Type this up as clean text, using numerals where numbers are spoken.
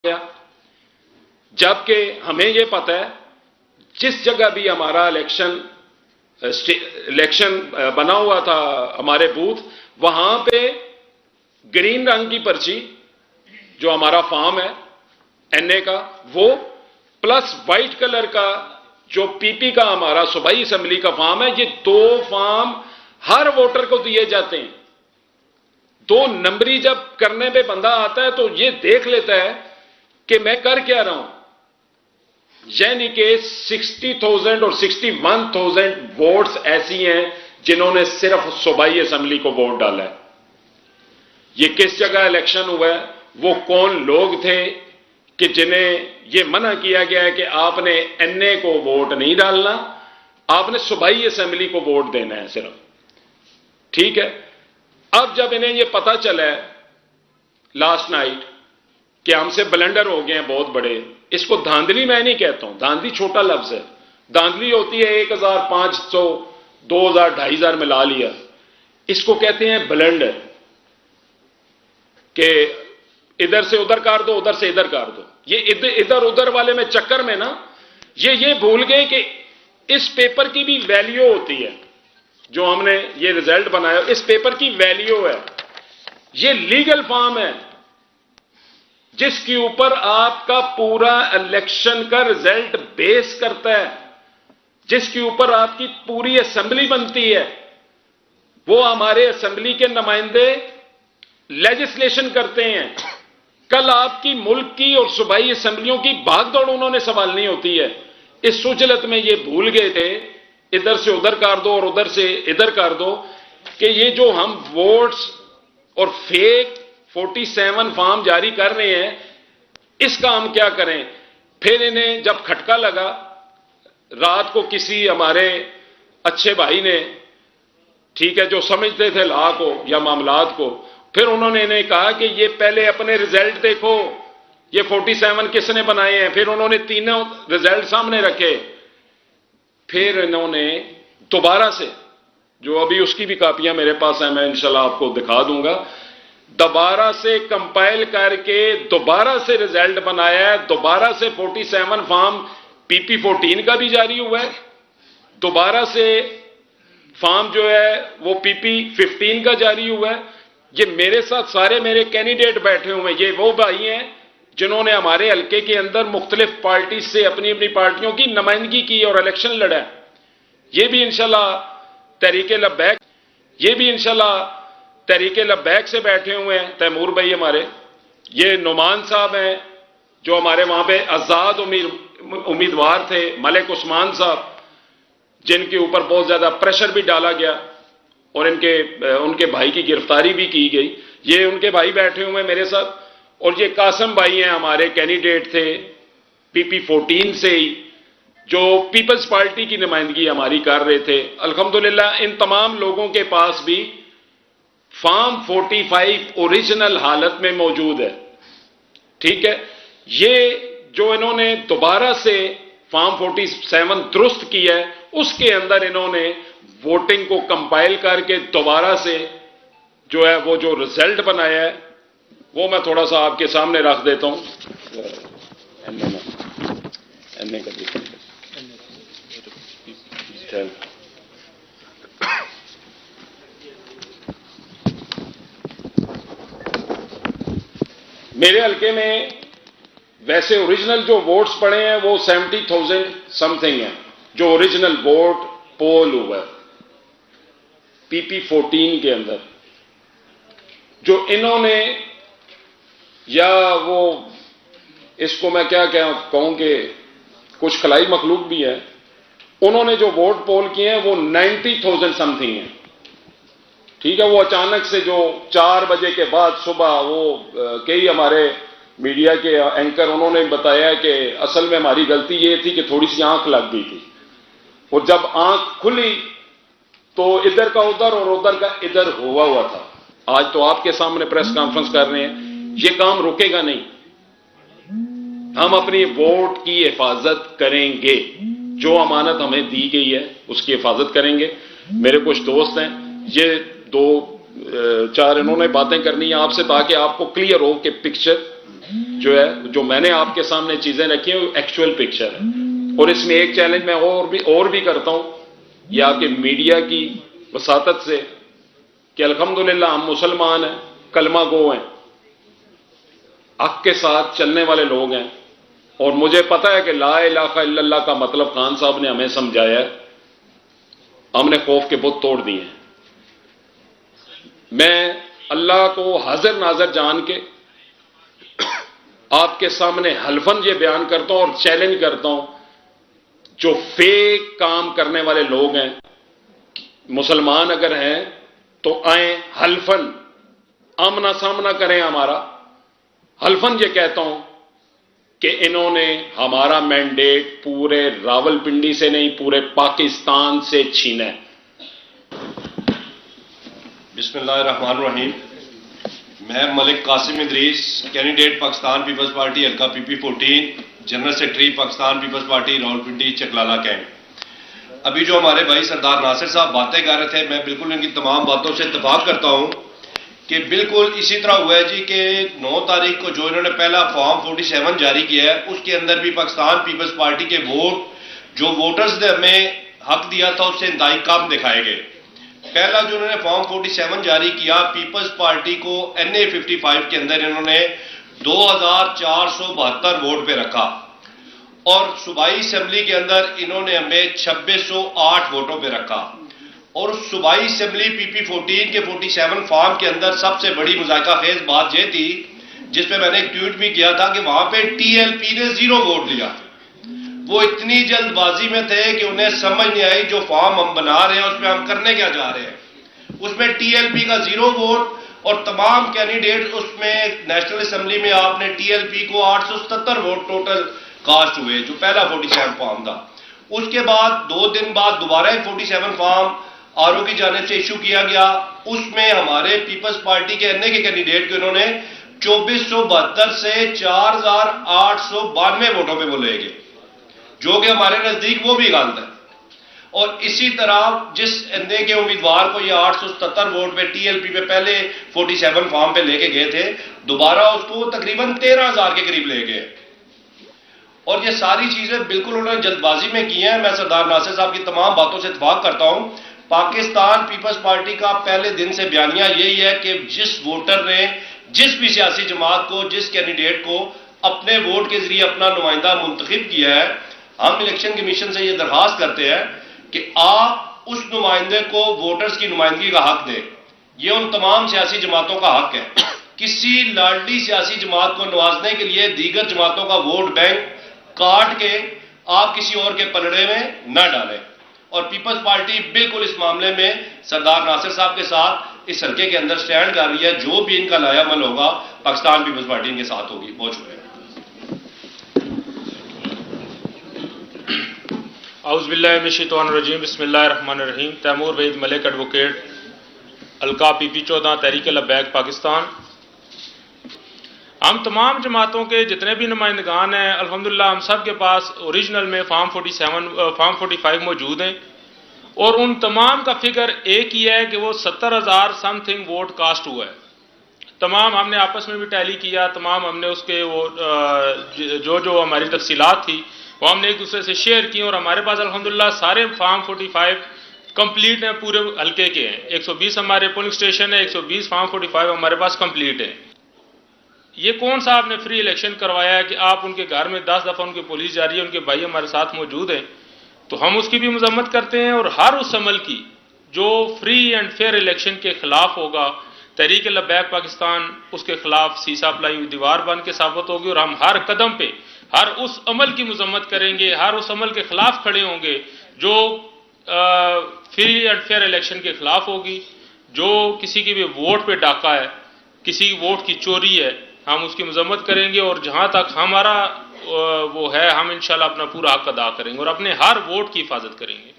गया, जबकि हमें यह पता है जिस जगह भी हमारा इलेक्शन बना हुआ था हमारे बूथ, वहां पे ग्रीन रंग की पर्ची जो हमारा फॉर्म है एनए का, वो प्लस व्हाइट कलर का जो पीपी का हमारा सूबाई असेंबली का फॉर्म है, ये दो फॉर्म हर वोटर को दिए जाते हैं। दो नंबरी जब करने पे बंदा आता है तो ये देख लेता है कि मैं कर क्या रहा हूं, यानी कि 60,000 और 61,000 वोट्स ऐसी हैं जिन्होंने सिर्फ सूबाई असेंबली को वोट डाला है। ये किस जगह इलेक्शन हुआ है, वो कौन लोग थे कि जिन्हें यह मना किया गया है कि आपने एनए को वोट नहीं डालना, आपने सूबाई असेंबली को वोट देना है सिर्फ, ठीक है। अब जब इन्हें यह पता चला है लास्ट नाइट कि हमसे ब्लंडर हो गए हैं बहुत बड़े, इसको धांधली मैं नहीं कहता हूं, धांधली छोटा लफ्ज है, धांधली होती है 1,500 2,000 2,500 मिला लिया, इसको कहते हैं ब्लंडर, कि इधर से उधर कर दो, उधर से इधर कर दो। ये इधर उधर वाले में चक्कर में ना ये भूल गए कि इस पेपर की भी वैल्यू होती है, जो हमने ये रिजल्ट बनाया इस पेपर की वैल्यू है। ये लीगल फॉर्म है जिसके ऊपर आपका पूरा इलेक्शन का रिजल्ट बेस करता है, जिसके ऊपर आपकी पूरी असेंबली बनती है। वो हमारे असेंबली के नुमाइंदे लेजिस्लेशन करते हैं। कल आपकी मुल्क की और सूबाई असेंबलियों की भागदौड़ उन्होंने संभालनी होती है। इस सुजलत में ये भूल गए थे इधर से उधर कर दो और उधर से इधर कर दो, कि ये जो हम वोट्स और फेक 47 फॉर्म जारी कर रहे हैं, इसका हम क्या करें। फिर इन्हें जब खटका लगा रात को किसी हमारे अच्छे भाई ने, ठीक है, जो समझते थे लॉ को या मामलात को, फिर उन्होंने इन्हें कहा कि ये पहले अपने रिजल्ट देखो, ये 47 किसने बनाए हैं। फिर उन्होंने तीनों रिजल्ट सामने रखे, फिर इन्होंने दोबारा से, जो अभी उसकी भी कापियां मेरे पास है, मैं इंशाल्लाह आपको दिखा दूंगा, दोबारा से कंपाइल करके दोबारा से रिजल्ट बनाया है। दोबारा से 47 फॉर्म पीपी 14 का भी जारी हुआ है, दोबारा से फॉर्म जो है वो पीपी 15 का जारी हुआ है। ये मेरे साथ सारे मेरे कैंडिडेट बैठे हुए हैं, ये वो भाई हैं जिन्होंने हमारे हल्के के अंदर मुख्तलिफ पार्टी से अपनी अपनी पार्टियों की नुमाइंदगी की और इलेक्शन लड़ा है। ये भी इंशाल्लाह तहरीके लब्बैक, ये भी इंशाल्लाह तहरीके लब्बैक से बैठे हुए हैं तैमूर भाई हमारे। ये नुमान साहब हैं जो हमारे वहां पे आजाद उम्मीदवार थे, मलिक उस्मान साहब, जिनके ऊपर बहुत ज्यादा प्रेशर भी डाला गया और उनके भाई की गिरफ्तारी भी की गई। ये उनके भाई बैठे हुए हैं मेरे साथ। और ये कासम भाई हैं, हमारे कैंडिडेट थे पीपी 14 से ही, जो पीपल्स पार्टी की नुमाइंदगी हमारी कर रहे थे। अल्हम्दुलिल्लाह इन तमाम लोगों के पास भी फॉर्म 45 ओरिजिनल हालत में मौजूद है, ठीक है। ये जो इन्होंने दोबारा से फॉर्म 47 दुरुस्त किया है, उसके अंदर इन्होंने वोटिंग को कंपाइल करके दोबारा से जो है वो जो रिजल्ट बनाया है, वो मैं थोड़ा सा आपके सामने रख देता हूं। एनए का मेरे हल्के में वैसे ओरिजिनल जो वोट्स पड़े हैं वो 70,000 समथिंग है, जो ओरिजिनल वोट पोल हुआ है पीपी 14 के अंदर। जो इन्होंने, या वो इसको मैं क्या कहूं कि कुछ खलाई मखलूक भी है, उन्होंने जो वोट पोल किए हैं वो 90,000 समथिंग है, ठीक है। वो अचानक से जो 4 बजे के बाद सुबह वो कई हमारे मीडिया के एंकर उन्होंने बताया कि असल में हमारी गलती ये थी कि थोड़ी सी आंख लग गई थी, और जब आंख खुली तो इधर का उधर और उधर का इधर हुआ था। आज तो आपके सामने प्रेस कॉन्फ्रेंस कर रहे हैं, ये काम रुकेगा नहीं। हम अपनी वोट की हिफाजत करेंगे, जो अमानत हमें दी गई है उसकी हिफाजत करेंगे। मेरे कुछ दोस्त हैं, ये 2-4 इन्होंने बातें करनी है आपसे ताकि आपको क्लियर हो कि पिक्चर जो है, जो मैंने आपके सामने चीजें रखी हैं वो एक्चुअल पिक्चर है। और इसमें एक चैलेंज मैं और भी करता हूं, ये आपके मीडिया की वसातत से, कि अल्हम्दुलिल्लाह हम मुसलमान हैं, कलमा गो हैं, हक के साथ चलने वाले लोग हैं, और मुझे पता है कि ला इलाहा इल्लल्लाह का मतलब खान साहब ने हमें समझाया है, हमने खौफ के बुत तोड़ दिए हैं। मैं अल्लाह को हाजिर नाजर जान के आपके सामने हल्फन ये बयान करता हूं और चैलेंज करता हूं, जो फेक काम करने वाले लोग हैं, मुसलमान अगर हैं तो आए, हल्फन आमना सामना करें हमारा। हल्फन ये कहता हूं कि इन्होंने हमारा मैंडेट पूरे रावलपिंडी से नहीं, पूरे पाकिस्तान से छीना है। बिस्मिल्लाहिर्रहमानिर्रहीम। मैं मलिक कासिम इदरीस, कैंडिडेट पाकिस्तान पीपल्स पार्टी हल्का PP 14, general secretary Pakistan Peoples Party Rawalpindi Chaklala cantt. अभी जो हमारे भाई सरदार नासिर साहब बातें कर रहे थे, मैं बिल्कुल इनकी तमाम बातों से इत्तेफाक करता हूं कि बिल्कुल इसी तरह हुआ है जी कि 9 तारीख को जो इन्होंने पहला फॉर्म 47 जारी किया है, उसके अंदर भी पाकिस्तान पीपल्स पार्टी के वोट, जो वोटर्स ने हमें हक दिया था, उससे इंतहाई कम दिखाए गए। पहला जो उन्होंने फॉर्म 47 जारी किया, पीपल्स पार्टी को NA 55 के अंदर इन्होंने 2472 वोट पे रखा, और सूबाई असेंबली के अंदर इन्होंने हमें 2608 वोटों पे रखा। और सूबाई असेंबली PP 14 के 47 फॉर्म के अंदर सबसे बड़ी मुज़ाहिका खेज बात यह थी, जिसपे मैंने एक ट्वीट भी किया था, कि वहां पे TLP ने 0 वोट लिया। वो इतनी जल्दबाजी में थे कि उन्हें समझ नहीं आई जो फॉर्म हम बना रहे हैं उसमें हम करने क्या जा रहे हैं। उसमें TLP का 0 वोट, और तमाम कैंडिडेट उसमें नेशनल असेंबली में आपने TLP को 877 वोट टोटल कास्ट हुए, जो पहला 47 फॉर्म था। उसके बाद 2 दिन बाद दोबारा एक 47 फॉर्म RO की जानिब से इशू किया गया। उसमें हमारे पीपल्स पार्टी के NA के कैंडिडेट को इन्होंने 2472 से 4892 वोटों पे वो ले गए, जो कि हमारे नजदीक वो भी गलत है। और इसी तरह जिस NA के उम्मीदवार को ये 877 वोट पे TLP पे पहले 47 फॉर्म पे लेके गए थे, दोबारा उसको तकरीबन 13,000 के करीब ले गए। और ये सारी चीजें बिल्कुल उन्होंने जल्दबाजी में की हैं। मैं सरदार नासिर साहब की तमाम बातों से इत्तेफाक करता हूं। पाकिस्तान पीपल्स पार्टी का पहले दिन से बयानिया यही है कि जिस वोटर ने जिस भी सियासी जमात को, जिस कैंडिडेट को अपने वोट के जरिए अपना नुमाइंदा मुंतखब किया है, हम इलेक्शन कमीशन से यह दरखास्त करते हैं कि आप उस नुमाइंदे को वोटर्स की नुमाइंदगी का हक दें। यह उन तमाम सियासी जमातों का हक है। किसी लाडली सियासी जमात को नवाजने के लिए दीगर जमातों का वोट बैंक काट के आप किसी और के पलड़े में न डालें। और पीपल्स पार्टी बिल्कुल इस मामले में सरदार नासिर साहब के साथ इस हल्के के अंदर स्टैंड कर रही है। जो भी इनका लायामल होगा, पाकिस्तान पीपल्स पार्टी इनके साथ होगी। बहुत शुक्रिया। औज़ुबिल्लाहिमिनश्शैतानिर्रजीम, बिस्मिल्लाहिर्रहमानिर्रहीम। तैमूर वहीद मलिक, एडवोकेट, हल्का PP 14, तहरीक लब्बैक, पाकिस्तान। हम तमाम जमातों के जितने भी नुमाइंदगान हैं, अल्हम्दुलिल्लाह हम सब के पास ओरिजिनल में फॉर्म 45 मौजूद हैं, और उन तमाम का फिगर एक ही है कि वो 70,000 समथिंग वोट कास्ट हुआ है। तमाम हमने आपस में भी टैली किया, तमाम हमने उसके वो जो हमारी तफसीलात थी वो हमने एक दूसरे से शेयर की, और हमारे पास अल्हम्दुलिल्लाह सारे फॉर्म 45 कंप्लीट हैं, पूरे हल्के के हैं। 120 हमारे पोलिंग स्टेशन है, 120 फॉर्म 45 हमारे पास कंप्लीट है। ये कौन सा आपने फ्री इलेक्शन करवाया है कि आप उनके घर में 10 दफ़ा उनकी पुलिस जा रही है, उनके भाई हमारे साथ मौजूद हैं, तो हम उसकी भी मजम्मत करते हैं। और हर उस अमल की जो फ्री एंड फेयर इलेक्शन के खिलाफ होगा, तहरीक लब्बैक पाकिस्तान उसके खिलाफ सीसा पलाई हुई दीवार बन के साबित होगी, और हम हर कदम पे हर उस अमल की मजम्मत करेंगे, हर उस अमल के खिलाफ खड़े होंगे जो फ्री एंड फेयर इलेक्शन के खिलाफ होगी। जो किसी की भी वोट पे डाका है, किसी वोट की चोरी है, हम उसकी मजम्मत करेंगे, और जहां तक हमारा वो है हम इंशाल्लाह अपना पूरा हक अदा करेंगे और अपने हर वोट की हिफाजत करेंगे।